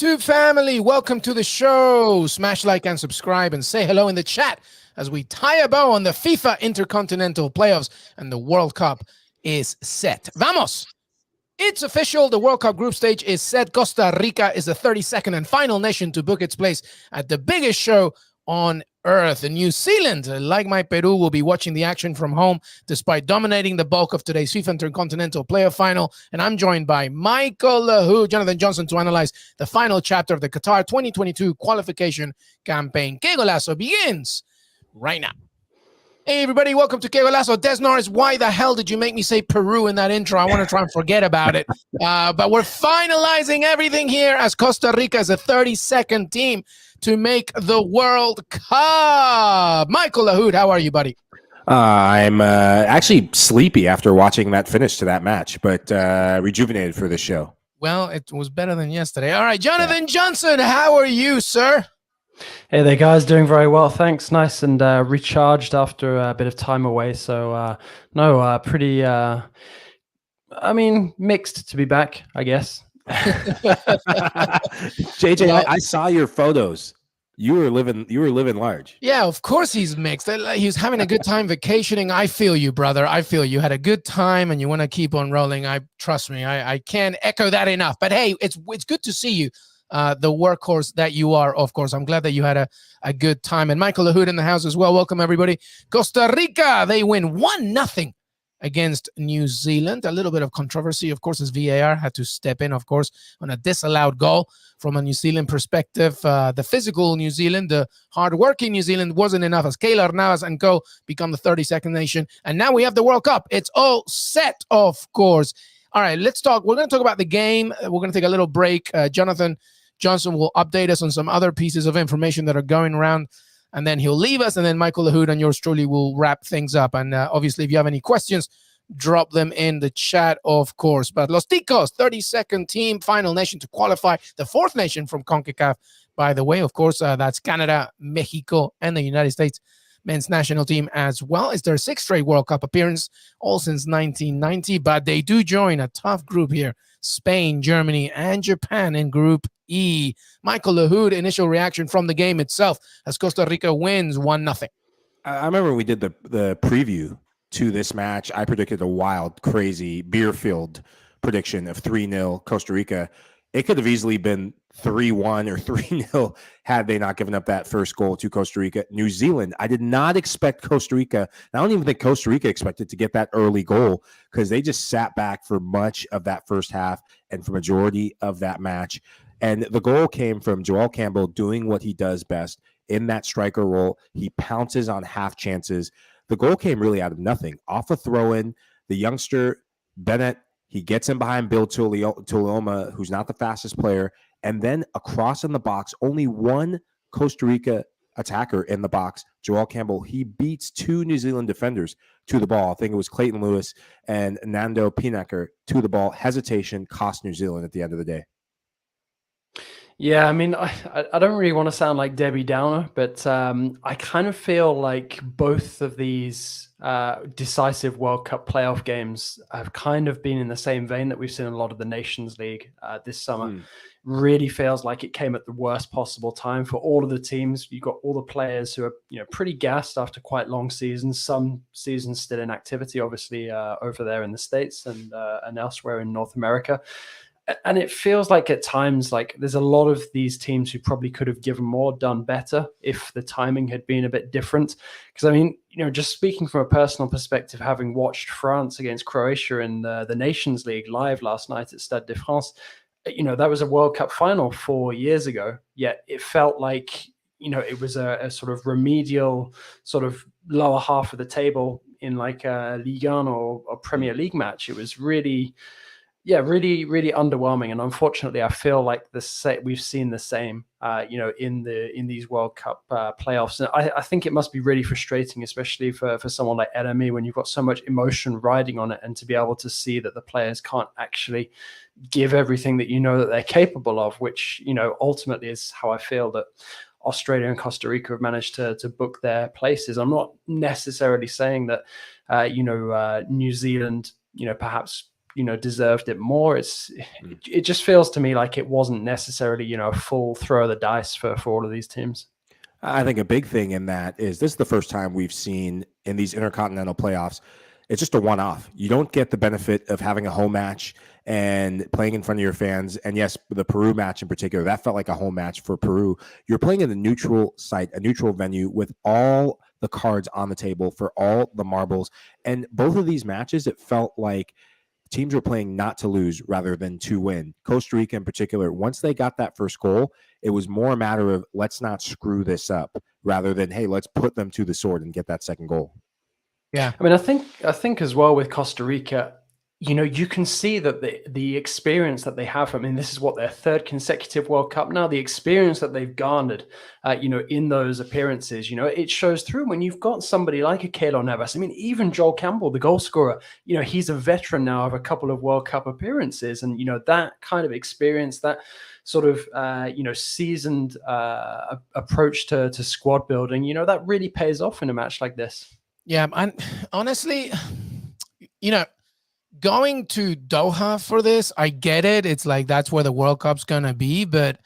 YouTube family, welcome to the show. Smash like and subscribe and say hello in the chat as we tie a bow on the FIFA Intercontinental playoffs and the World Cup is set. Vamos! It's official. The World Cup group stage is set. Costa Rica is the 32nd and final nation to book its place at the biggest show on earth. And New Zealand, like my Peru, will be watching the action from home despite dominating the bulk of today's FIFA Intercontinental playoff final. And I'm joined by Michael Lahoud, Jonathan Johnson, to analyze the final chapter of the Qatar 2022 qualification campaign. Qué Golazo begins right now. Hey, everybody, welcome to Qué Golazo. Des Norris, why the hell did you make me say Peru in that intro? I want to try and forget about it. But we're finalizing everything here as Costa Rica is a 32nd team to make the World Cup. Michael Lahoud, how are you, buddy? I'm actually sleepy after watching that finish to that match, but rejuvenated for this show. Well, it was better than yesterday. All right, Jonathan Johnson, how are you, sir? Hey there, guys. Doing very well, thanks. Nice and recharged after a bit of time away. So, pretty, mixed to be back, I guess. JJ, well, I saw your photos. You were living large. Yeah, of course he's mixed. He was having a good time vacationing. I feel you, brother. I feel you had a good time and you want to keep on rolling. Trust me, I can't echo that enough. But hey, it's good to see you. The workhorse that you are, of course. I'm glad that you had a good time. And Michael Lahoud in the house as well. Welcome, everybody. Costa Rica, they win 1-0 against New Zealand. A little bit of controversy, of course, as VAR had to step in, of course, on a disallowed goal from a New Zealand perspective. The physical New Zealand, the hard-working New Zealand wasn't enough as Keylor Navas and co become the 32nd nation. And now we have the World Cup. It's all set, of course. All right, let's talk. We're going to talk about the game. We're going to take a little break. Jonathan Johnson will update us on some other pieces of information that are going around, and then he'll leave us, and then Michael Lahoud and yours truly will wrap things up. And obviously, if you have any questions, drop them in the chat, of course. But Los Ticos, 32nd team, final nation to qualify, the fourth nation from CONCACAF, by the way. Of course, that's Canada, Mexico, and the United States men's national team as well. It's their sixth straight World Cup appearance, all since 1990. But they do join a tough group here, Spain, Germany, and Japan in Group E. Michael Lahoud, initial reaction from the game itself as Costa Rica wins 1-0. I remember when we did the preview to this match, I predicted a wild, crazy, beer-filled prediction of 3-0 Costa Rica. It could have easily been 3-1 or 3-0 had they not given up that first goal to Costa Rica. New Zealand, I did not expect Costa Rica. I don't even think Costa Rica expected to get that early goal because they just sat back for much of that first half and for majority of that match. And the goal came from Joel Campbell doing what he does best in that striker role. He pounces on half chances. The goal came really out of nothing. Off a throw-in, the youngster, Bennett, he gets in behind Bill Tulioma, who's not the fastest player, and then across in the box, only one Costa Rica attacker in the box, Joel Campbell. He beats two New Zealand defenders to the ball. I think it was Clayton Lewis and Nando Pinaker to the ball. Hesitation cost New Zealand at the end of the day. Yeah, I mean, I don't really want to sound like Debbie Downer, but I kind of feel like both of these decisive World Cup playoff games have kind of been in the same vein that we've seen a lot of the Nations League this summer. Really feels like it came at the worst possible time for all of the teams. You've got all the players who are pretty gassed after quite long seasons, some seasons still in activity, obviously over there in the States and elsewhere in North America. And it feels like at times, like there's a lot of these teams who probably could have given more, done better if the timing had been a bit different. Because I mean, just speaking from a personal perspective, having watched France against Croatia in the Nations League live last night at Stade de France, that was a World Cup final 4 years ago. Yet it felt like, it was a sort of remedial sort of lower half of the table in like a Ligue 1 or a Premier League match. It was really... really, really underwhelming, and unfortunately, I feel like we've seen the same, in these World Cup playoffs. And I think it must be really frustrating, especially for someone like LME, when you've got so much emotion riding on it, and to be able to see that the players can't actually give everything that that they're capable of, which ultimately is how I feel that Australia and Costa Rica have managed to book their places. I'm not necessarily saying that New Zealand, perhaps deserved it more. It just feels to me like it wasn't necessarily, a full throw of the dice for all of these teams. I think a big thing in that is this is the first time we've seen in these intercontinental playoffs, it's just a one-off. You don't get the benefit of having a home match and playing in front of your fans. And yes, the Peru match in particular, that felt like a home match for Peru. You're playing in a neutral site, a neutral venue with all the cards on the table for all the marbles. And both of these matches, it felt like teams were playing not to lose rather than to win. Costa Rica in particular, once they got that first goal, it was more a matter of let's not screw this up rather than, hey, let's put them to the sword and get that second goal. Yeah. I mean, I think as well with Costa Rica, you can see that the experience that they have, I mean, this is what, their third consecutive World Cup now, the experience that they've garnered, in those appearances, it shows through when you've got somebody like a Keylor Navas. I mean, even Joel Campbell, the goal scorer, he's a veteran now of a couple of World Cup appearances. And, that kind of experience, that sort of, seasoned approach to squad building, that really pays off in a match like this. Yeah. And honestly, going to Doha for this, I get it. It's like that's where the World Cup's going to be. But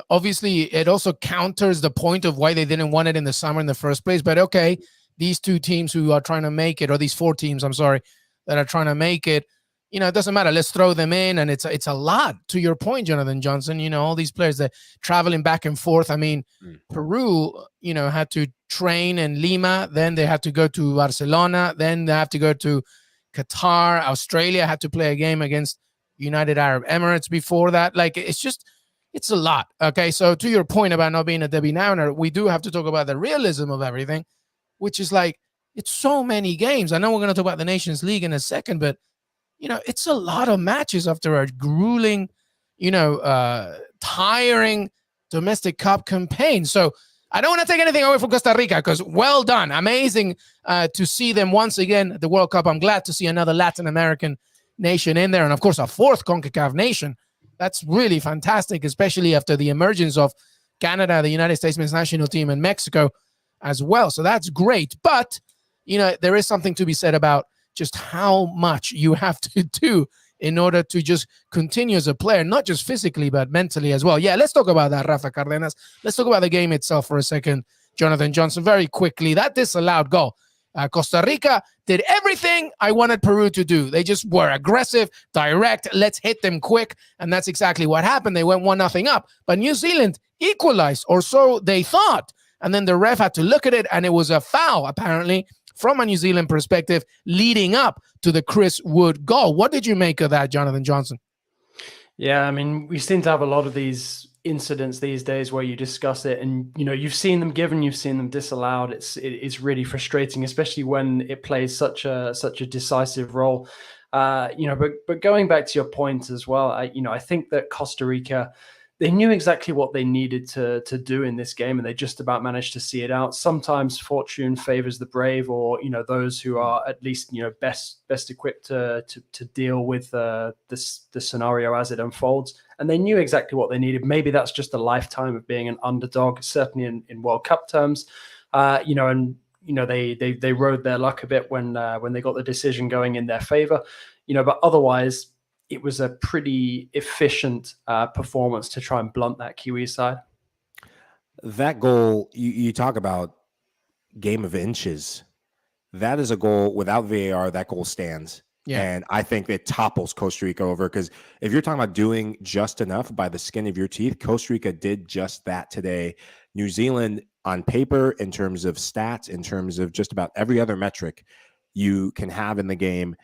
obviously, it also counters the point of why they didn't want it in the summer in the first place. But okay, these two teams who are trying to make it, or these four teams, I'm sorry, that are trying to make it, it doesn't matter. Let's throw them in. And it's a lot, to your point, Jonathan Johnson. All these players that traveling back and forth. I mean, Peru, had to train in Lima. Then they had to go to Barcelona. Then they have to go to Qatar. Australia had to play a game against United Arab Emirates before that. Like, it's a lot. Okay. So to your point about not being a Debbie Downer, we do have to talk about the realism of everything, which is like, it's so many games. I know we're going to talk about the Nations League in a second, but it's a lot of matches after a grueling, tiring domestic cup campaign. So I don't want to take anything away from Costa Rica, because well done. Amazing to see them once again at the World Cup. I'm glad to see another Latin American nation in there. And of course, a fourth CONCACAF nation. That's really fantastic, especially after the emergence of Canada, the United States men's national team, and Mexico as well. So that's great. But, there is something to be said about just how much you have to do in order to just continue as a player, not just physically, but mentally as well. Yeah, let's talk about that, Rafa Cardenas. Let's talk about the game itself for a second, Jonathan Johnson. Very quickly, that disallowed goal. Costa Rica did everything I wanted Peru to do. They just were aggressive, direct, let's hit them quick, and that's exactly what happened. They went 1-0 up, but New Zealand equalized, or so they thought, and then the ref had to look at it, and it was a foul, apparently, from a New Zealand perspective, leading up to the Chris Wood goal. What did you make of that, Jonathan Johnson? Yeah, I mean, we seem to have a lot of these incidents these days where you discuss it and, you've seen them given, you've seen them disallowed. It's really frustrating, especially when it plays such a decisive role. But going back to your point as well, I think that Costa Rica, they knew exactly what they needed to do in this game, and they just about managed to see it out. Sometimes fortune favors the brave, or those who are at least best equipped to deal with the scenario as it unfolds. And they knew exactly what they needed. Maybe that's just a lifetime of being an underdog, certainly in World Cup terms. They rode their luck a bit when they got the decision going in their favor. But otherwise, it was a pretty efficient performance to try and blunt that Kiwi side. That goal, you talk about game of inches. That is a goal without VAR. That goal stands. Yeah. And I think it topples Costa Rica over, because if you're talking about doing just enough by the skin of your teeth, Costa Rica did just that today. New Zealand, on paper, in terms of stats, in terms of just about every other metric you can have in the game,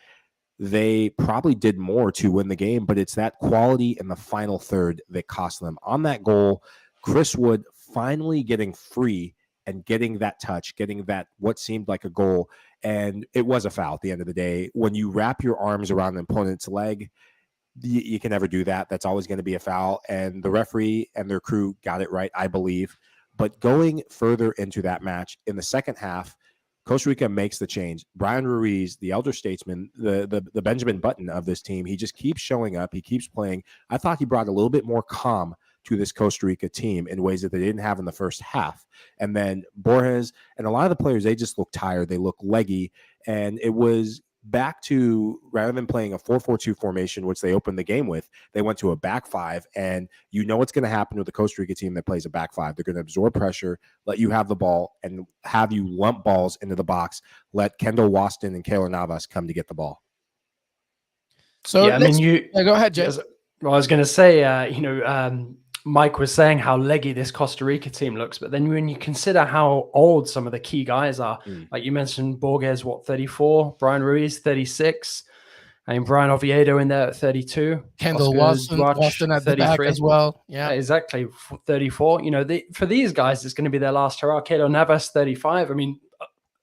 they probably did more to win the game, but it's that quality in the final third that cost them. On that goal, Chris Wood finally getting free and getting that touch, getting that what seemed like a goal, and it was a foul at the end of the day. When you wrap your arms around an opponent's leg, you can never do that. That's always going to be a foul, and the referee and their crew got it right, I believe. But going further into that match, in the second half, Costa Rica makes the change. Brian Ruiz, the elder statesman, the Benjamin Button of this team, he just keeps showing up. He keeps playing. I thought he brought a little bit more calm to this Costa Rica team in ways that they didn't have in the first half. And then Borges and a lot of the players, they just look tired. They look leggy. And it was back to, rather than playing a 4-4-2 formation, which they opened the game with, they went to a back five. And you know what's going to happen with the Costa Rica team that plays a back five. They're going to absorb pressure, let you have the ball, and have you lump balls into the box. Let Kendall Waston and Keylor Navas come to get the ball. So yeah, I mean, go ahead, Jay. Well, I was going to say, Mike was saying how leggy this Costa Rica team looks, but then when you consider how old some of the key guys are, like you mentioned, Borges, 34, Brian Ruiz, 36, I mean, Brian Oviedo in there at 32, Kendall Waston at the back as well. Yeah, exactly, 34. You know, for these guys, it's going to be their last hurrah. Keylor Navas, 35. I mean,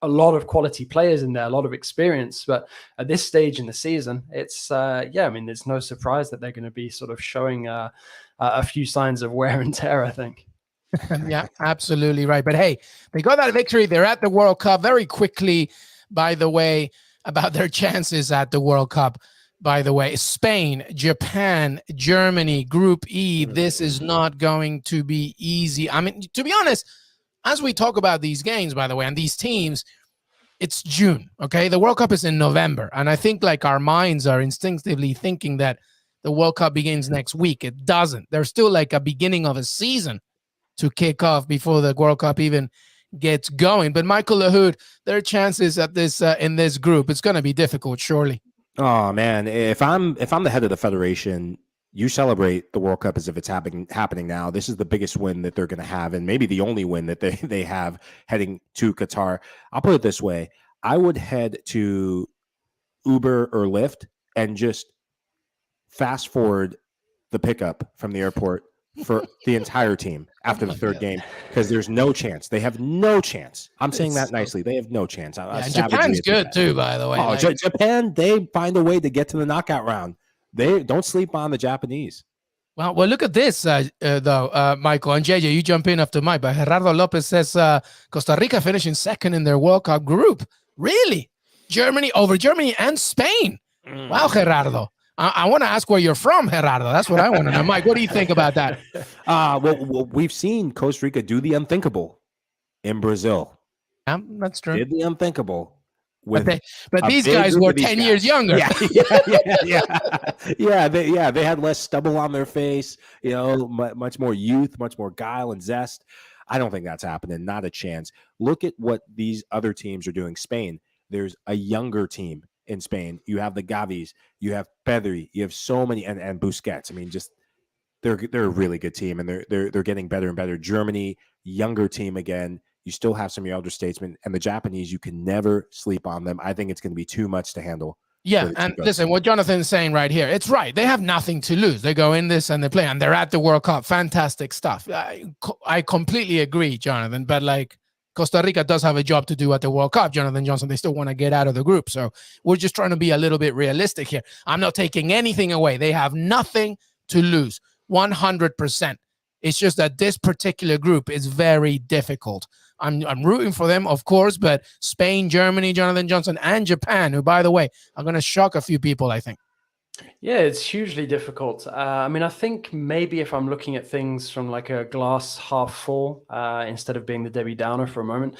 a lot of quality players in there, a lot of experience, but at this stage in the season, it's I mean, there's no surprise that they're going to be sort of showing a few signs of wear and tear, I think. Yeah, absolutely right. But hey, they got that victory. They're at the World Cup. Very quickly, by the way, about their chances at the World Cup. By the way, Spain, Japan, Germany, Group E. This is not going to be easy. I mean, to be honest, as we talk about these games, by the way, and these teams, it's June, okay? The World Cup is in November, and I think like our minds are instinctively thinking that the World Cup begins next week. It doesn't. There's still like a beginning of a season to kick off before the World Cup even gets going. But Michael Lahoud, their chances at this in this group, it's going to be difficult, surely. Oh man, if I'm the head of the federation, you celebrate the World Cup as if it's happening now. This is the biggest win that they're going to have, and maybe the only win that they have heading to Qatar. I'll put it this way. I would head to Uber or Lyft and just fast forward the pickup from the airport for the entire team after the third game, because there's no chance. They have no chance. I'm saying that nicely. They have no chance. And Japan's good too, by the way. Oh, Japan, they find a way to get to the knockout round. They don't sleep on the Japanese. Well, look at this, though, Michael. And JJ, you jump in after Mike. But Gerardo Lopez says Costa Rica finishing second in their World Cup group. Really? Germany and Spain. Wow, Gerardo. I want to ask where you're from, Gerardo. That's what I want to know. Mike, what do you think about that? Well, we've seen Costa Rica do the unthinkable in Brazil. Yeah, that's true. Did the unthinkable. But these guys were 10 years younger. Yeah. They had less stubble on their face, much more youth, much more guile and zest. I don't think that's happening. Not a chance. Look at what these other teams are doing. Spain, there's a younger team in Spain. You have the Gavis, you have Pedri, you have so many, and Busquets. I mean, just they're a really good team, and they're getting better and better. Germany, younger team again. You still have some of your elder statesmen, and the Japanese, you can never sleep on them. I think it's going to be too much to handle. Yeah, and listen, what Jonathan's saying right here, it's right. They have nothing to lose. They go in this and they play, and they're at the World Cup. Fantastic stuff. I completely agree, Jonathan, but like Costa Rica does have a job to do at the World Cup, Jonathan Johnson. They still want to get out of the group, so we're just trying to be a little bit realistic here. I'm not taking anything away. They have nothing to lose, 100%. It's just that this particular group is very difficult. I'm rooting for them, of course, but Spain, Germany, Jonathan Johnson, and Japan, who, by the way, are going to shock a few people, I think. Yeah, it's hugely difficult. I mean, I think maybe if I'm looking at things from like a glass half full, instead of being the Debbie Downer for a moment,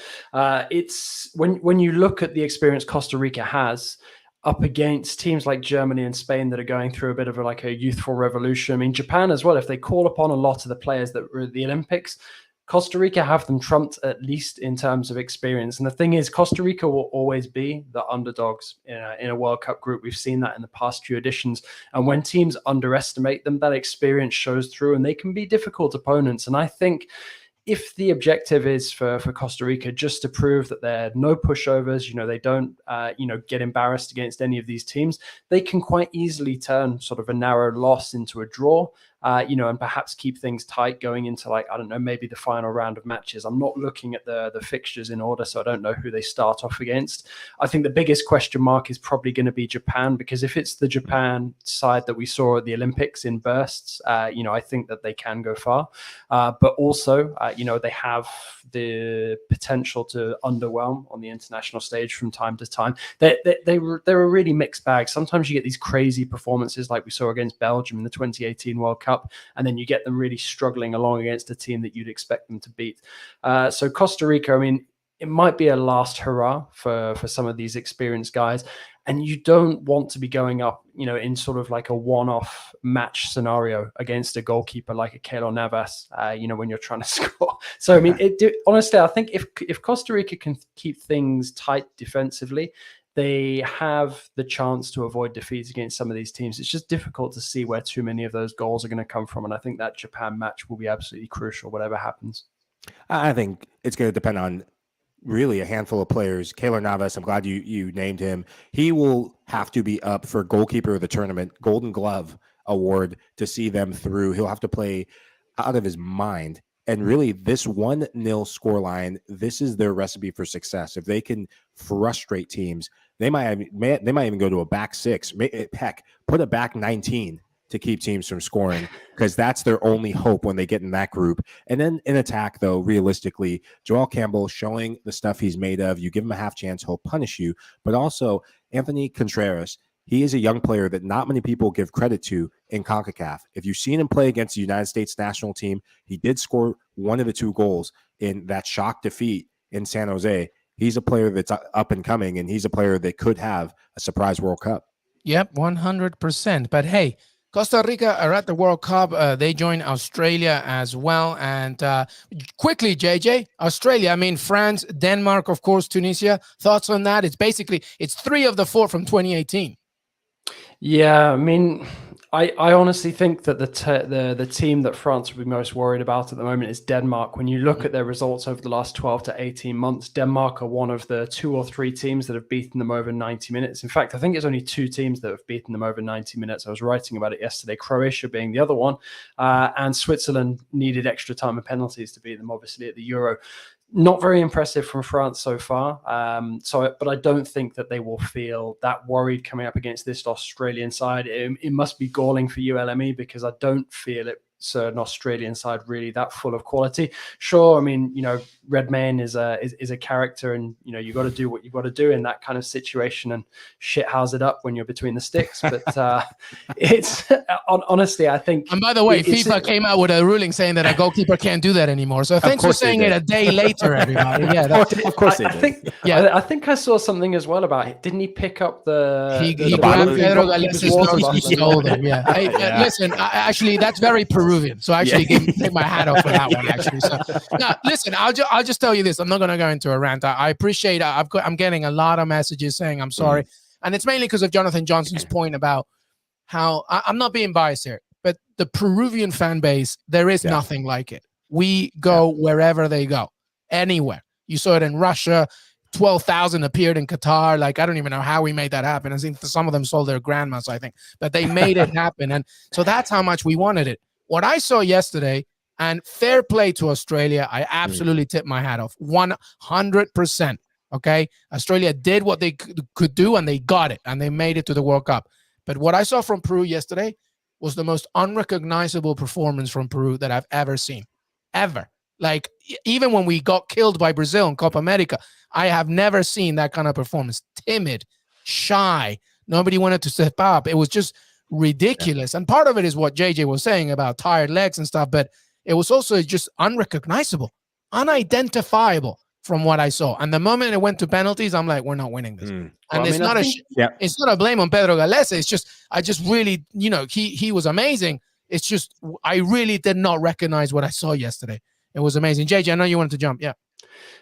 it's when you look at the experience Costa Rica has up against teams like Germany and Spain that are going through a bit of a youthful revolution. I mean, Japan as well, if they call upon a lot of the players that were at the Olympics, Costa Rica have them trumped, at least in terms of experience. And the thing is, Costa Rica will always be the underdogs in a World Cup group. We've seen that in the past few editions. And when teams underestimate them, that experience shows through, and they can be difficult opponents. And I think if the objective is for Costa Rica just to prove that they're no pushovers, they don't, get embarrassed against any of these teams, they can quite easily turn sort of a narrow loss into a draw. And perhaps keep things tight going into maybe the final round of matches. I'm not looking at the fixtures in order, so I don't know who they start off against. I think the biggest question mark is probably going to be Japan, because if it's the Japan side that we saw at the Olympics in bursts, I think that they can go far. But also, they have the potential to underwhelm on the international stage from time to time. They're a really mixed bag. Sometimes you get these crazy performances like we saw against Belgium in the 2018 World Cup, and then you get them really struggling along against a team that you'd expect them to beat. So Costa Rica, I mean, it might be a last hurrah for some of these experienced guys. And you don't want to be going up, in sort of like a one-off match scenario against a goalkeeper like a Keylor Navas, when you're trying to score. So, I mean, honestly, I think if Costa Rica can keep things tight defensively, they have the chance to avoid defeats against some of these teams. It's just difficult to see where too many of those goals are going to come from. And I think that Japan match will be absolutely crucial, whatever happens. I think it's going to depend on really a handful of players. Keylor Navas, I'm glad you named him. He will have to be up for goalkeeper of the tournament, Golden Glove award to see them through. He'll have to play out of his mind. And really, this 1-0 scoreline, this is their recipe for success. If they can frustrate teams, they might even go to a back 6. Heck, put a back 19 to keep teams from scoring, because that's their only hope when they get in that group. And then in attack, though, realistically, Joel Campbell showing the stuff he's made of. You give him a half chance, he'll punish you. But also, Anthony Contreras, he is a young player that not many people give credit to in CONCACAF. If you've seen him play against the United States national team, he did score one of the 2 goals in that shock defeat in San Jose. He's a player that's up and coming, and he's a player that could have a surprise World Cup. Yep, 100%. But hey, Costa Rica are at the World Cup. They join Australia as well. And quickly, JJ, Australia, I mean, France, Denmark, of course, Tunisia. Thoughts on that? It's 3 of the 4 from 2018. Yeah, I mean, I honestly think that the team that France would be most worried about at the moment is Denmark. When you look at their results over the last 12 to 18 months, Denmark are one of the 2 or 3 teams that have beaten them over 90 minutes. In fact, I think it's only 2 teams that have beaten them over 90 minutes. I was writing about it yesterday, Croatia being the other one, and Switzerland needed extra time and penalties to beat them, obviously, at the Euro. Not very impressive from France so far. But I don't think that they will feel that worried coming up against this Australian side. It must be galling for ULME, because I don't feel an Australian side really that full of quality. Sure, I mean, Redmayne is a character, and you got to do what you got to do in that kind of situation and shit house it up when you're between the sticks. But it's honestly, I think. And by the way, FIFA came out with a ruling saying that a goalkeeper can't do that anymore. So thanks for saying it a day later, everybody. Yeah, of course they did. I think I saw something as well about it. Didn't he pick up he grabbed Pedro Gales's he stole them. Yeah. Hey, listen, actually, that's very Peruvian. So actually, take my hat off for that one. Actually, so no, listen, I'll just tell you this. I'm not going to go into a rant. I appreciate. I'm getting a lot of messages saying I'm sorry, and it's mainly because of Jonathan Johnson's point about how I'm not being biased here, but the Peruvian fan base, there is nothing like it. We go wherever they go, anywhere. You saw it in Russia. 12,000 appeared in Qatar. Like, I don't even know how we made that happen. I think some of them sold their grandmas, I think, but they made it happen. And so that's how much we wanted it. What I saw yesterday, and fair play to Australia, I absolutely tip my hat off. 100%. Okay. Australia did what they could do, and they got it, and they made it to the World Cup. But what I saw from Peru yesterday was the most unrecognizable performance from Peru that I've ever seen. Ever. Like, even when we got killed by Brazil in Copa America, I have never seen that kind of performance. Timid, shy, nobody wanted to step up. It was just ridiculous. And part of it is what JJ was saying about tired legs and stuff, but it was also just unrecognizable, unidentifiable from what I saw. And the moment it went to penalties, I'm like, we're not winning this. And it's not a blame on Pedro Galese. It's just, I just really, he was amazing. It's just, I really did not recognize what I saw yesterday. It was amazing. JJ, I know you wanted to jump. Yeah.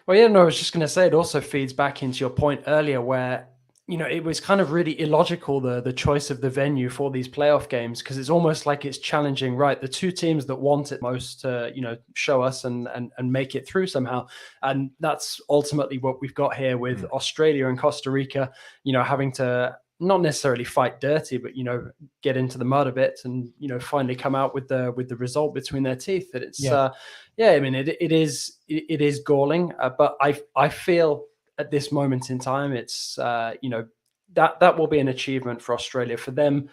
Well, yeah, no, I was just going to say, it also feeds back into your point earlier where, it was kind of really illogical, the choice of the venue for these playoff games, because it's almost like it's challenging, right, the 2 teams that want it most to, show us and make it through somehow. And that's ultimately what we've got here with Australia and Costa Rica, having to not necessarily fight dirty, but, get into the mud a bit and, finally come out with the result between their teeth. That it's, I mean, it is galling, but I feel at this moment in time, it's, that will be an achievement for Australia, for them,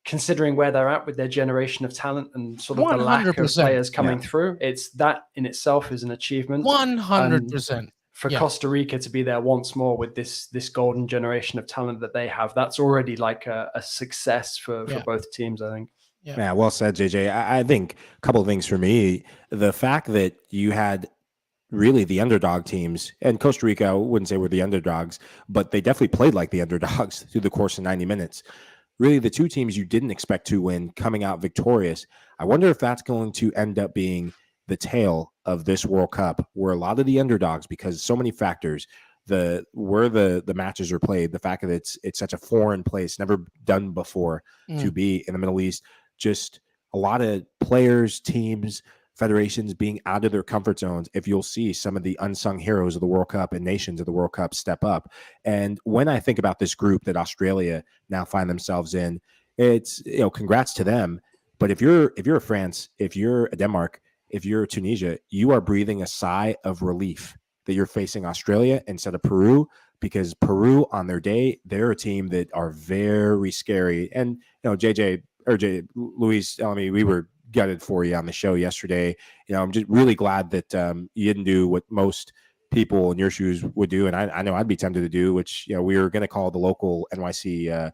considering where they're at with their generation of talent and sort of 100%. The lack of players coming through. It's that in itself is an achievement. 100%. For Costa Rica to be there once more with this golden generation of talent that they have, that's already like a success for both teams, I think. Yeah, well said, JJ. I think a couple of things for me. The fact that you had really the underdog teams. And Costa Rica, I wouldn't say we're the underdogs, but they definitely played like the underdogs through the course of 90 minutes. Really, the two teams you didn't expect to win coming out victorious. I wonder if that's going to end up being the tale of this World Cup, where a lot of the underdogs, because so many factors, where the matches are played, the fact that it's such a foreign place, never done before to be in the Middle East, just a lot of players, teams, federations being out of their comfort zones. If you'll see some of the unsung heroes of the World Cup and nations of the World Cup step up. And when I think about this group that Australia now find themselves in, it's, congrats to them. But if you're a France, if you're a Denmark, if you're Tunisia, you are breathing a sigh of relief that you're facing Australia instead of Peru, because Peru on their day, they're a team that are very scary. And, Luis telling me we were gutted for you on the show yesterday. I'm just really glad that you didn't do what most people in your shoes would do. And I know I'd be tempted to do, which, we were going to call the local NYC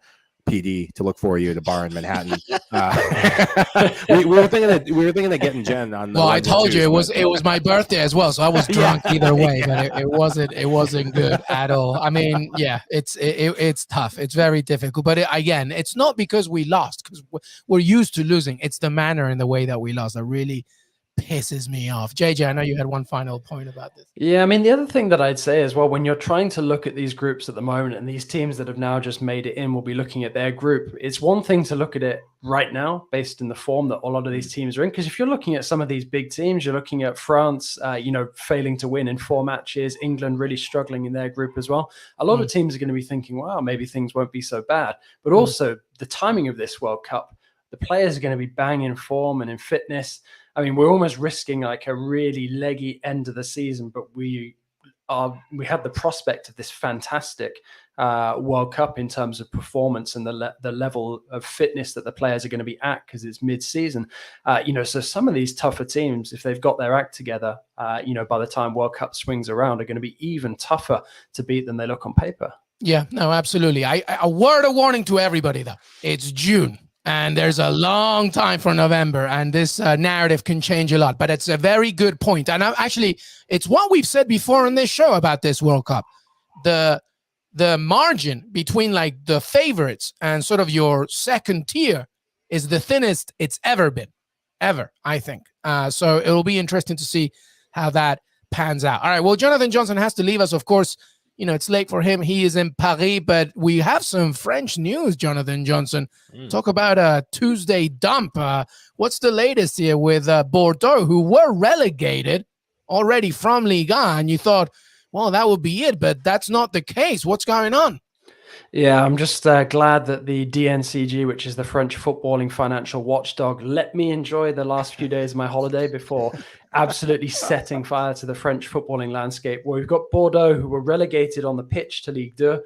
PD to look for you at a bar in Manhattan. We were thinking of getting Jen on. Well, I told you it was my birthday as well, so I was drunk either way. But it wasn't good at all. I mean, yeah, it's tough. It's very difficult. But again, it's not because we lost, because we're used to losing. It's the manner and the way that we lost that really pisses me off. JJ, I know you had one final point about this. Yeah, I mean, the other thing that I'd say as well, when you're trying to look at these groups at the moment, and these teams that have now just made it in will be looking at their group, it's one thing to look at it right now based in the form that a lot of these teams are in. Because if you're looking at some of these big teams, you're looking at France, failing to win in 4 matches, England really struggling in their group as well. A lot of teams are going to be thinking, wow, maybe things won't be so bad. But also the timing of this World Cup, the players are going to be bang in form and in fitness. I mean, we're almost risking like a really leggy end of the season, but we had the prospect of this fantastic World Cup in terms of performance and the level of fitness that the players are going to be at, because it's mid-season. So some of these tougher teams, if they've got their act together, by the time World Cup swings around, are going to be even tougher to beat than they look on paper. Yeah, no, absolutely. A word of warning to everybody, though. It's June. And there's a long time for November, and this narrative can change a lot. But it's a very good point. And it's what we've said before on this show about this World Cup. The margin between like the favorites and sort of your second tier is the thinnest it's ever been, I think. So it'll be interesting to see how that pans out. All right, well, Jonathan Johnson has to leave us, of course. It's late for him. He is in Paris, but we have some French news, Jonathan Johnson. Talk about a Tuesday dump. What's the latest here with Bordeaux, who were relegated already from Ligue, and you thought, well, that would be it, but that's not the case. What's going on? Yeah, I'm just glad that the DNCG, which is the French footballing financial watchdog, let me enjoy the last few days of my holiday before absolutely setting fire to the French footballing landscape, where we've got Bordeaux, who were relegated on the pitch to Ligue 2,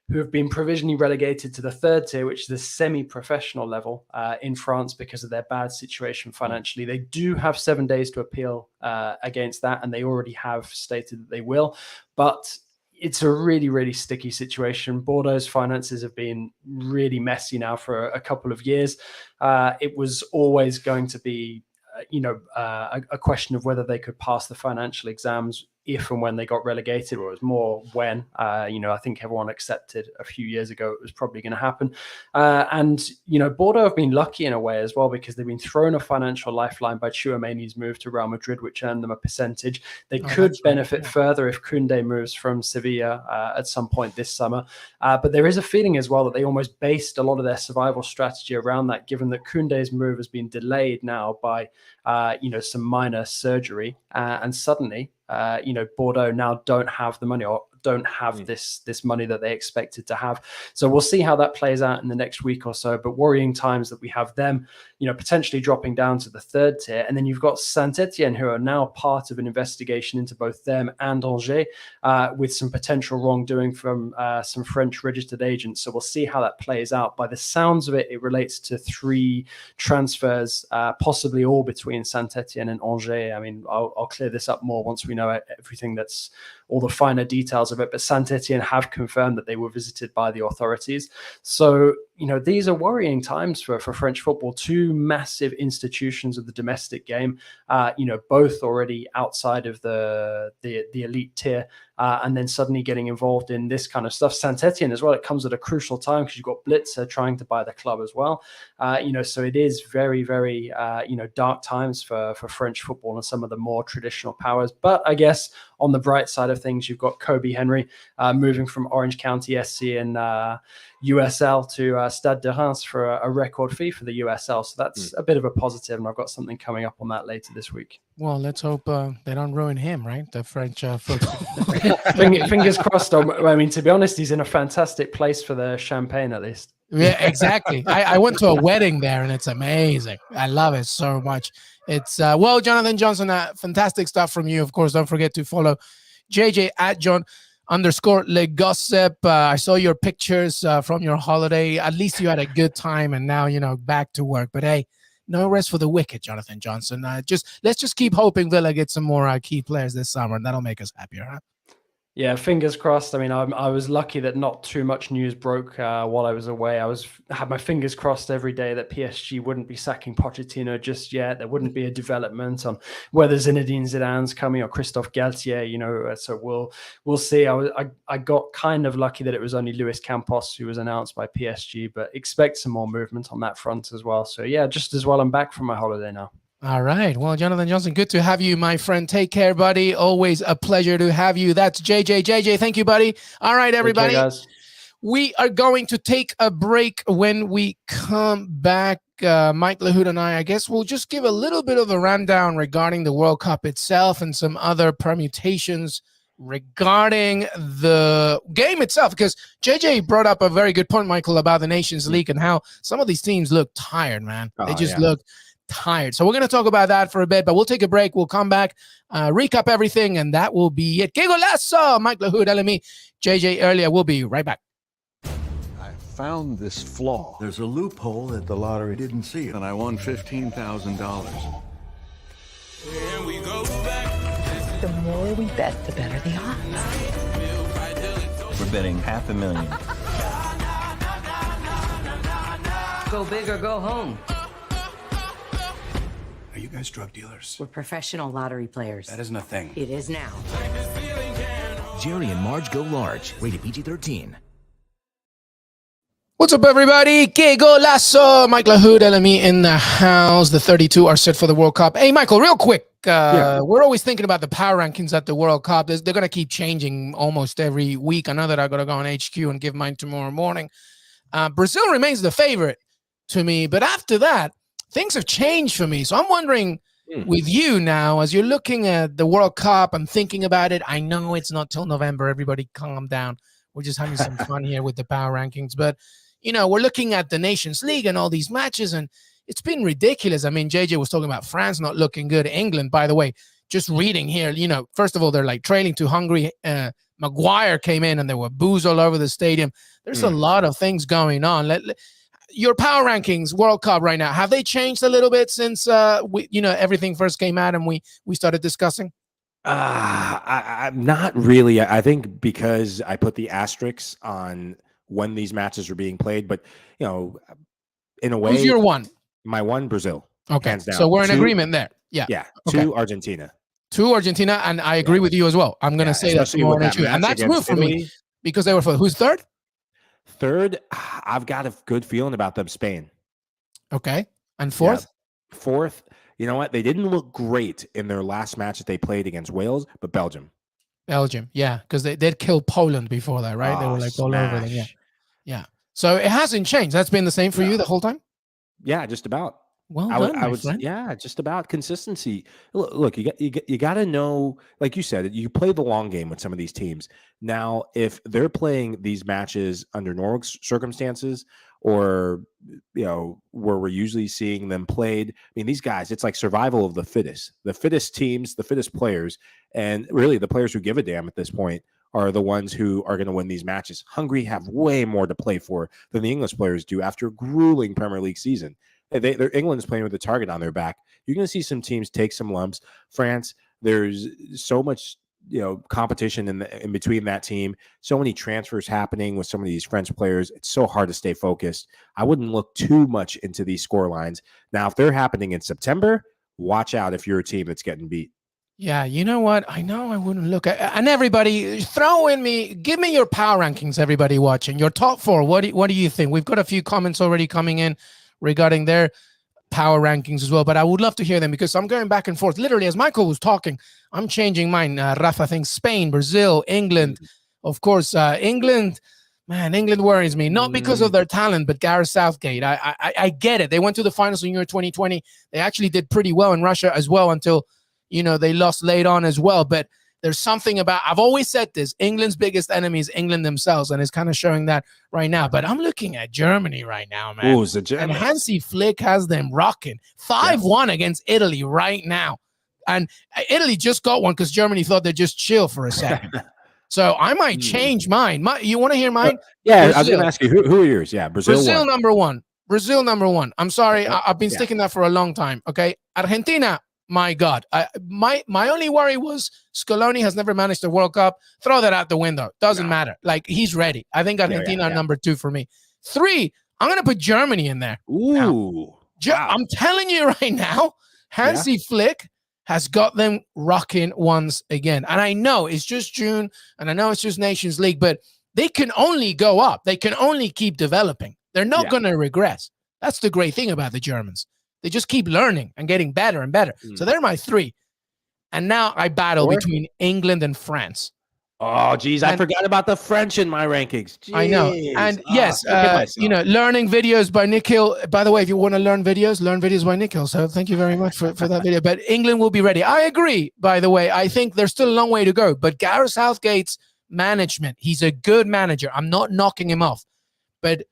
who have been provisionally relegated to the third tier, which is the semi-professional level in France because of their bad situation financially. They do have 7 days to appeal against that, and they already have stated that they will. But it's a really, really sticky situation. Bordeaux's finances have been really messy now for a couple of years. It was always going to be, a question of whether they could pass the financial exams if and when they got relegated, or it was more when. I think everyone accepted a few years ago it was probably going to happen. And Bordeaux have been lucky in a way as well, because they've been thrown a financial lifeline by Tchouameni's move to Real Madrid, which earned them a percentage. They could benefit further if Koundé moves from Sevilla at some point this summer. But there is a feeling as well that they almost based a lot of their survival strategy around that, given that Koundé's move has been delayed now by some minor surgery, and suddenly Bordeaux now don't have the money, or don't have this money that they expected to have. So we'll see how that plays out in the next week or so. But worrying times that we have them, potentially dropping down to the third tier. And then you've got Saint-Etienne, who are now part of an investigation into both them and Angers, with some potential wrongdoing from some French registered agents. So we'll see how that plays out. By the sounds of it, it relates to 3 transfers, possibly all between Saint-Etienne and Angers. I mean, I'll clear this up more once we know everything, that's all the finer details of it. But Saint-Etienne have confirmed that they were visited by the authorities. So, these are worrying times for French football. Two massive institutions of the domestic game, both already outside of the elite tier, and then suddenly getting involved in this kind of stuff. Saint-Etienne as well, it comes at a crucial time because you've got Blitzer trying to buy the club as well. So it is very, very, dark times for French football and some of the more traditional powers. But I guess on the bright side of things, you've got Kobe Henry moving from Orange County SC in USL to Stade de Reims for a record fee for the USL. So that's a bit of a positive, and I've got something coming up on that later this week. Well, let's hope they don't ruin him, right? The French football. Fingers crossed. I mean, to be honest, he's in a fantastic place for the champagne, at least. Yeah, exactly. I went to a wedding there, and it's amazing. I love it so much. It's well, Jonathan Johnson, fantastic stuff from you. Of course, don't forget to follow JJ at John_Le Gossip. I saw your pictures from your holiday. At least you had a good time, and now back to work. But hey, no rest for the wicked, Jonathan Johnson. Let's just keep hoping Villa gets some more key players this summer, and that'll make us happier, huh? Yeah, fingers crossed. I mean, I was lucky that not too much news broke while I was away. Had my fingers crossed every day that PSG wouldn't be sacking Pochettino just yet. There wouldn't be a development on whether Zinedine Zidane's coming or Christophe Galtier. So we'll see. I got kind of lucky that it was only Luis Campos who was announced by PSG, but expect some more movement on that front as well. So yeah, just as well I'm back from my holiday now. All right. Well, Jonathan Johnson, good to have you, my friend. Take care, buddy. Always a pleasure to have you. That's JJ. JJ, thank you, buddy. All right, everybody. Guys. We are going to take a break. When we come back, Mike Lahoud and I guess we'll just give a little bit of a rundown regarding the World Cup itself and some other permutations regarding the game itself, because JJ brought up a very good point, Michael, about the Nations League and how some of these teams look tired, man. They just look tired. So we're going to talk about that for a bit, but we'll take a break. We'll come back, recap everything, and that will be it. Qué Golazo! Mike Lahoud, LME, JJ earlier. We'll be right back. I found this flaw. There's a loophole that the lottery didn't see, And I won $15,000. The more we bet, the better the odds. We're betting $500,000. Go big or go home. Are you guys drug dealers? We're professional lottery players. That isn't a thing. It is now. Jerry and Marge Go Large. Rated PG-13. What's up, everybody? Qué Golazo! Mike Lahoud, LME in the house. The 32 are set for the World Cup. Hey, Michael, real quick. We're always thinking about the power rankings at the World Cup. They're going to keep changing almost every week. I know that I'm going to go on HQ and give mine tomorrow morning. Brazil remains the favorite to me, but after that, things have changed for me. So I'm wondering with you now, as you're looking at the World Cup and thinking about it, I know it's not till November. Everybody calm down. We're just having some fun here with the power rankings. But, we're looking at the Nations League and all these matches, and it's been ridiculous. I mean, JJ was talking about France not looking good. England, by the way, just reading here, first of all, they're like trailing to Hungary. Maguire came in and there were boos all over the stadium. There's a lot of things going on. Your power rankings, World Cup right now, have they changed a little bit since everything first came out and we started discussing? I'm not really. I think because I put the asterisks on when these matches are being played, but in a way, who's your one? My one, Brazil. Okay, hands down. So we're in agreement there. Yeah. Okay. Two, Argentina. Two, Argentina, and I agree with you as well. I'm going to say that tomorrow night, and that's good for me because they were for who's third? Third, I've got a good feeling about them. Spain. Okay. And fourth? Yeah. Fourth, you know what? They didn't look great in their last match that they played against Wales, but Belgium. Yeah, because they'd killed Poland before that, right? They were like all over them. Yeah. So it hasn't changed. That's been the same for you the whole time? Yeah, just about. Well done, I would, yeah, just about consistency. Look, you got to know, like you said, you play the long game with some of these teams. Now, if they're playing these matches under normal circumstances, or where we're usually seeing them played, I mean, these guys, it's like survival of the fittest teams, the fittest players, and really the players who give a damn at this point are the ones who are going to win these matches. Hungary have way more to play for than the English players do after a grueling Premier League season. England's playing with a target on their back. You're going to see some teams take some lumps. France, there's so much competition in between that team. So many transfers happening with some of these French players. It's so hard to stay focused. I wouldn't look too much into these score lines. Now, if they're happening in September, watch out if you're a team that's getting beat. Yeah, you know what? I know I wouldn't look at, and everybody give me your power rankings, everybody watching. Your top 4, what do you think? We've got a few comments already coming in regarding their power rankings as well, but I would love to hear them because I'm going back and forth. Literally, as Michael was talking, I'm changing mine. Rafa thinks Spain, Brazil, England. Of course, England, man, England worries me. Not because of their talent, but Gareth Southgate. I get it. They went to the finals in Euro 2020. They actually did pretty well in Russia as well until they lost late on as well. But there's something about, I've always said this, England's biggest enemy is England themselves, and it's kind of showing that right now. But I'm looking at Germany right now, man. Ooh, the Germans. And Hansi Flick has them rocking. 5-1 against Italy right now. And Italy just got one because Germany thought they'd just chill for a second. So I might change mine. You want to hear mine? Yeah, Brazil. I was going to ask you, who are yours? Yeah, Brazil number one. Brazil number 1. I'm sorry. I've been sticking that for a long time. Okay. Argentina. My God, my only worry was Scaloni has never managed a World Cup. Throw that out the window. Doesn't matter. Like, he's ready. I think Argentina are number 2 for me. 3, I'm going to put Germany in there. Ooh. Wow. I'm telling you right now, Hansi Flick has got them rocking once again. And I know it's just June, and I know it's just Nations League, but they can only go up. They can only keep developing. They're not going to regress. That's the great thing about the Germans. They just keep learning and getting better and better. So they're my 3. And now I battle between England and France. Oh, geez. I forgot about the French in my rankings. Jeez. I know. And yes, learning videos by Nick Hill. By the way, if you want to learn videos by Nick Hill. So thank you very much for that video. But England will be ready. I agree, by the way. I think there's still a long way to go. But Gareth Southgate's management, he's a good manager. I'm not knocking him off. But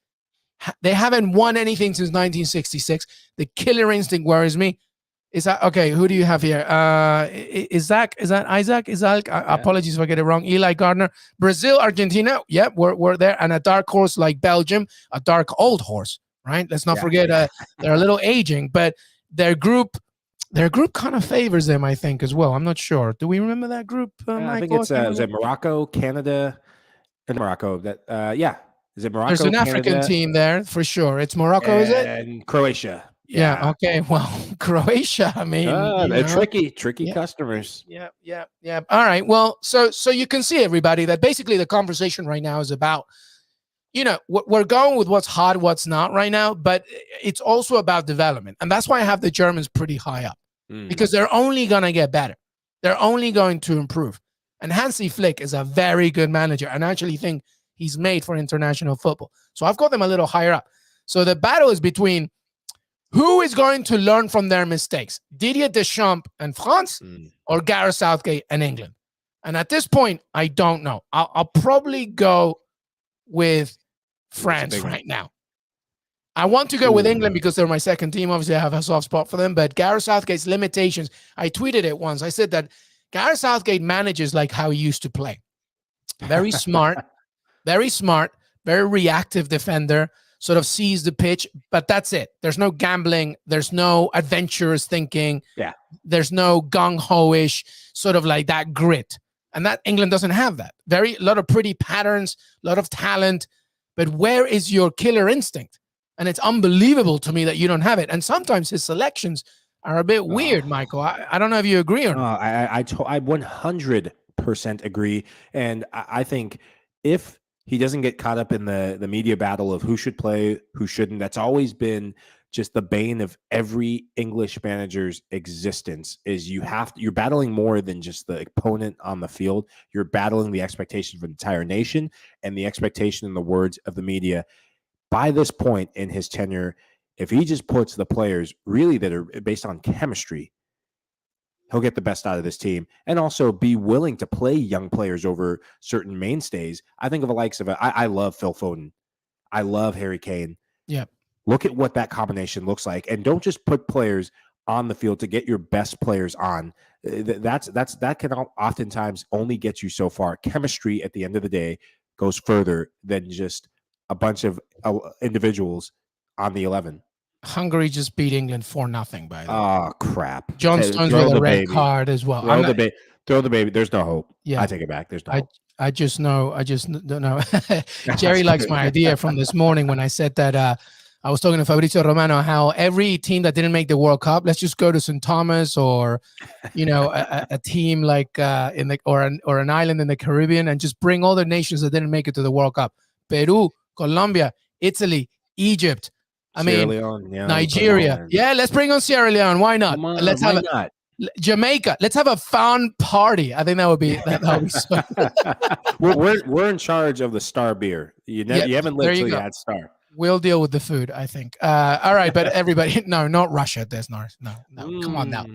they haven't won anything since 1966. The killer instinct worries me. Is that okay? Who do you have here? Is that Isaac? Apologies if I get it wrong. Eli Gardner. Brazil, Argentina. Yep, we're there. And a dark horse like Belgium, a dark old horse, right? Let's not forget they're a little aging, but their group kind of favors them, I think, as well. I'm not sure. Do we remember that group? I think it's is it Morocco, Canada, and Morocco. Is it Morocco? There's an African team there for sure. It's Morocco, is it? And Croatia. Yeah. Okay. Well, Croatia. I mean, they're tricky customers. Yeah. All right. Well, so you can see, everybody, that basically the conversation right now is about, we're going with what's hot, what's not right now, but it's also about development, and that's why I have the Germans pretty high up because they're only gonna get better. They're only going to improve, and Hansi Flick is a very good manager, and I actually think he's made for international football. So I've got them a little higher up. So the battle is between who is going to learn from their mistakes, Didier Deschamps and France or Gareth Southgate and England. And at this point, I don't know. I'll probably go with France right now. I want to go with England because they're my second team. Obviously, I have a soft spot for them. But Gareth Southgate's limitations, I tweeted it once. I said that Gareth Southgate manages like how he used to play. Very smart. Very reactive defender, sort of sees the pitch, but that's it. There's no gambling. There's no adventurous thinking. Yeah. There's no gung-ho-ish, sort of like that grit. And that England doesn't have that. A lot of pretty patterns, a lot of talent, but where is your killer instinct? And it's unbelievable to me that you don't have it. And sometimes his selections are a bit weird, Michael. I don't know if you agree or not. I 100% agree. And I think if he doesn't get caught up in the media battle of who should play, who shouldn't. That's always been just the bane of every English manager's existence is you're battling more than just the opponent on the field. You're battling the expectation for the entire nation and the expectation in the words of the media. By this point in his tenure, if he just puts the players really that are based on chemistry, he'll get the best out of this team and also be willing to play young players over certain mainstays. I think of the likes of I love Phil Foden. I love Harry Kane. Yeah. Look at what that combination looks like. And don't just put players on the field to get your best players on. That can oftentimes only get you so far. Chemistry at the end of the day goes further than just a bunch of individuals on the 11. Hungary just beat England 4-0, by the way. Oh, crap. John Stones with a red card as well. Throw Throw the baby. There's no hope. Yeah. I take it back. There's no hope. I just don't know. Jerry likes my idea from this morning when I said that I was talking to Fabrizio Romano how every team that didn't make the World Cup, let's just go to St. Thomas or, a team like or an island in the Caribbean and just bring all the nations that didn't make it to the World Cup. Peru, Colombia, Italy, Egypt. Sierra Leone, Nigeria. Yeah, let's bring on Sierra Leone. Why not? Let's have Jamaica. Let's have a fun party. I think that would be so. we're in charge of the Star beer. You haven't lived till you had Star. We'll deal with the food, I think. All right, but everybody, no, not Russia. There's no, come on now.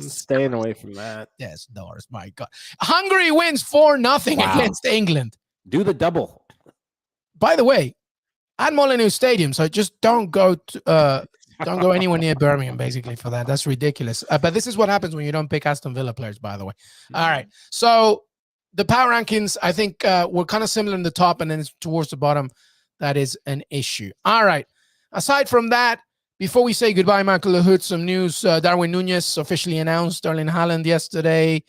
Staying away from that. Yes, Norris, my God. Hungary wins 4-0 against England. Do the double. By the way, at Molineux Stadium, so just don't go anywhere near Birmingham, basically, for that. That's ridiculous. But this is what happens when you don't pick Aston Villa players, by the way. All right, so the power rankings, I think we're kind of similar in the top, and then it's towards the bottom. That is an issue. All right. Aside from that, before we say goodbye, Michael Lahoud, some news. Darwin Nunez officially announced Erling Haaland yesterday.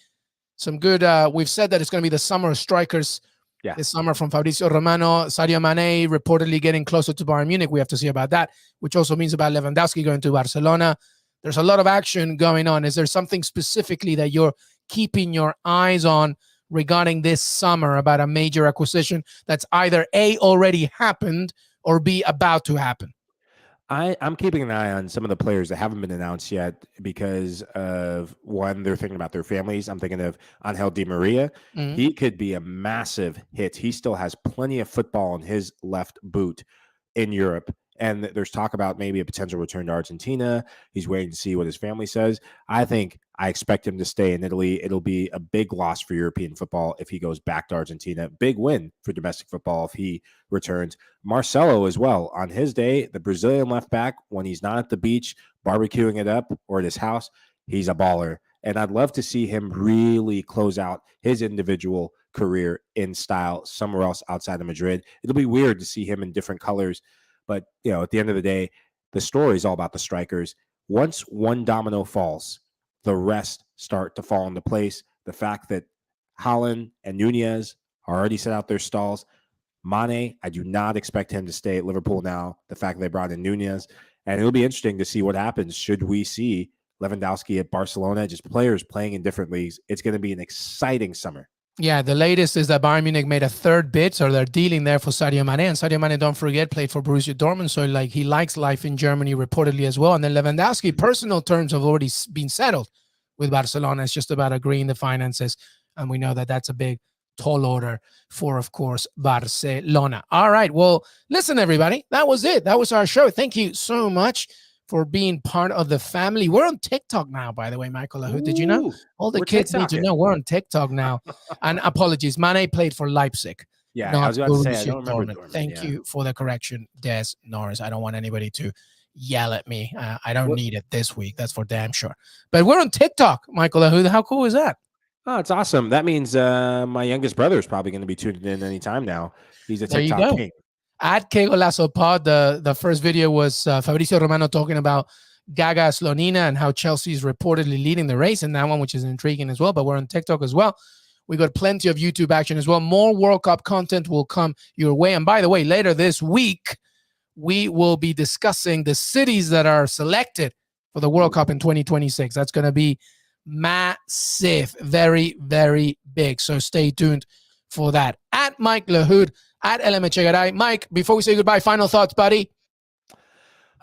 Some good. We've said that it's going to be the summer of strikers this summer from Fabrizio Romano. Sadio Mane reportedly getting closer to Bayern Munich. We have to see about that, which also means about Lewandowski going to Barcelona. There's a lot of action going on. Is there something specifically that you're keeping your eyes on regarding this summer about a major acquisition that's either A, already happened, or B, about to happen? I'm keeping an eye on some of the players that haven't been announced yet because of one, they're thinking about their families. I'm thinking of Angel Di Maria. Mm-hmm. He could be a massive hit. He still has plenty of football in his left boot in Europe. And there's talk about maybe a potential return to Argentina. He's waiting to see what his family says. I expect him to stay in Italy. It'll be a big loss for European football if he goes back to Argentina. Big win for domestic football if he returns. Marcelo as well. On his day, the Brazilian left back, when he's not at the beach barbecuing it up or at his house, he's a baller. And I'd love to see him really close out his individual career in style somewhere else outside of Madrid. It'll be weird to see him in different colors. But, at the end of the day, the story is all about the strikers. Once one domino falls, the rest start to fall into place. The fact that Haaland and Nunez are already set out their stalls. Mane, I do not expect him to stay at Liverpool now. The fact that they brought in Nunez. And it'll be interesting to see what happens. Should we see Lewandowski at Barcelona, just players playing in different leagues? It's going to be an exciting summer. Yeah, the latest is that Bayern Munich made a third bid, so they're dealing there for Sadio Mane. And Sadio Mane, don't forget, played for Borussia Dortmund, so he likes life in Germany reportedly as well. And then Lewandowski, personal terms have already been settled with Barcelona. It's just about agreeing the finances, and we know that that's a big, tall order for, of course, Barcelona. All right, well, listen, everybody, that was it. That was our show. Thank you so much for being part of the family. We're on TikTok now, by the way, Michael Lahoud. Did you know? All the kids need to know we're on TikTok now. And apologies, Mane played for Leipzig. Yeah, I was about to say, I don't remember Dortmund. Thank you for the correction, Des Norris. I don't want anybody to yell at me. I don't need it this week. That's for damn sure. But we're on TikTok, Michael Lahoud. How cool is that? Oh, it's awesome. That means my youngest brother is probably going to be tuned in anytime now. He's a TikTok king. At Qué Golazo Pod, the first video was Fabrizio Romano talking about Gaga Slonina and how Chelsea's reportedly leading the race in that one, which is intriguing as well. But we're on TikTok as well. We got plenty of YouTube action as well. More World Cup content will come your way. And by the way, later this week, we will be discussing the cities that are selected for the World Cup in 2026. That's going to be massive, very, very big. So stay tuned for that. At Mike Lahoud, at Miguel Echegaray. Mike, before we say goodbye, final thoughts, buddy?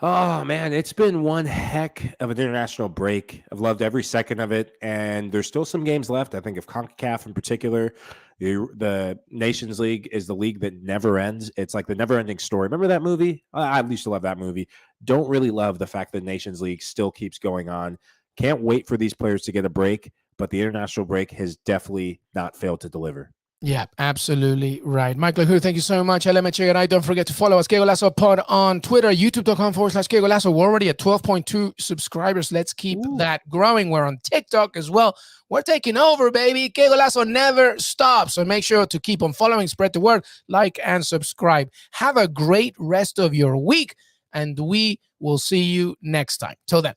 Oh, man, it's been one heck of an international break. I've loved every second of it, and there's still some games left. I think of CONCACAF in particular. The Nations League is the league that never ends. It's like the never-ending story. Remember that movie? I used to love that movie. Don't really love the fact that Nations League still keeps going on. Can't wait for these players to get a break, but the international break has definitely not failed to deliver. Yeah, absolutely right. Michael Lahoud, thank you so much. Miguel Echegaray, don't forget to follow us, Qué Golazo Pod on Twitter, youtube.com/Qué Golazo. We're already at 12.2 subscribers. Let's keep that growing. We're on TikTok as well. We're taking over, baby. Qué Golazo never stops. So make sure to keep on following, spread the word, like, and subscribe. Have a great rest of your week, and we will see you next time. Till then.